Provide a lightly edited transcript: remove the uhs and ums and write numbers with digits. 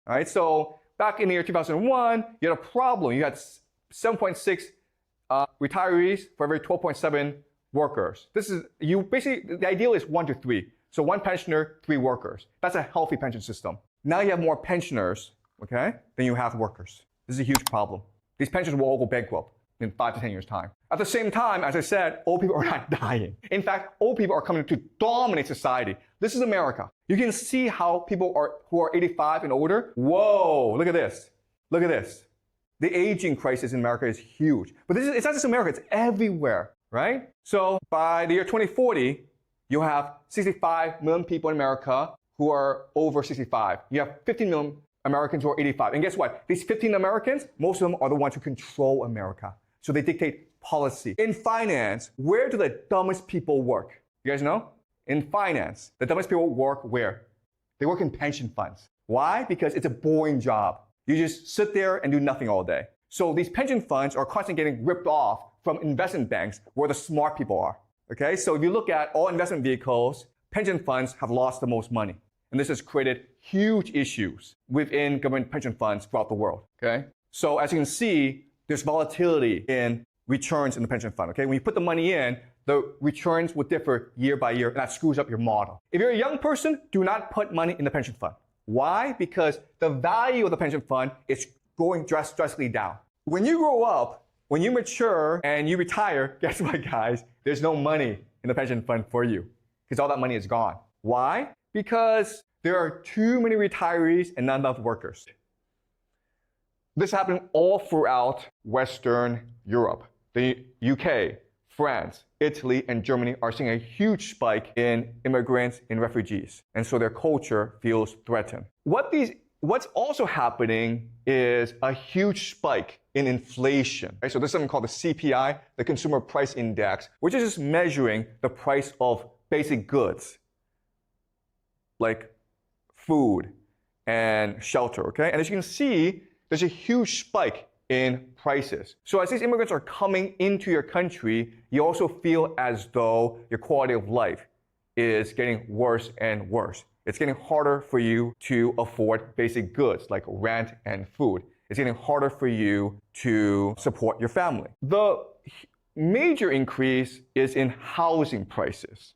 All right, so back in the year 2001, you had a problem. You had 7.6 retirees for every 12.7 workers. The ideal is 1 to 3. So 1 pensioner, 3 workers. That's a healthy pension system. Now you have more pensioners, okay, than you have workers. This is a huge problem. These pensions will all go bankrupt in 5 to 10 years' time. At the same time, as I said, old people are not dying. In fact, old people are coming to dominate society. This is America. You can see how people who are 85 and older, whoa, look at this. Look at this. The aging crisis in America is huge. But it's not just America, it's everywhere, right? So by the year 2040, you'll have 65 million people in America who are over 65. You have 15 million Americans who are 85. And guess what? These 15 Americans, most of them are the ones who control America. So they dictate policy. In finance, where do the dumbest people work? You guys know? In finance, the dumbest people work where? They work in pension funds. Why? Because it's a boring job. You just sit there and do nothing all day. So these pension funds are constantly getting ripped off from investment banks where the smart people are. Okay? So if you look at all investment vehicles, pension funds have lost the most money. And this has created huge issues within government pension funds throughout the world. Okay? So as you can see, there's volatility in returns in the pension fund. Okay? When you put the money in, the returns will differ year by year, and that screws up your model. If you're a young person, do not put money in the pension fund. Why? Because the value of the pension fund is going drastically down. When you grow up, when you mature and you retire, guess what, guys? There's no money in the pension fund for you because all that money is gone. Why? Because there are too many retirees and not enough workers. This happened all throughout Western Europe. The UK, France, Italy, and Germany are seeing a huge spike in immigrants and refugees. And so their culture feels threatened. What's also happening is a huge spike in inflation. Okay? So there's something called the CPI, the Consumer Price Index, which is just measuring the price of basic goods like food and shelter. Okay? And as you can see, there's a huge spike in prices. So as these immigrants are coming into your country, you also feel as though your quality of life is getting worse and worse. It's getting harder for you to afford basic goods like rent and food. It's getting harder for you to support your family. The major increase is in housing prices.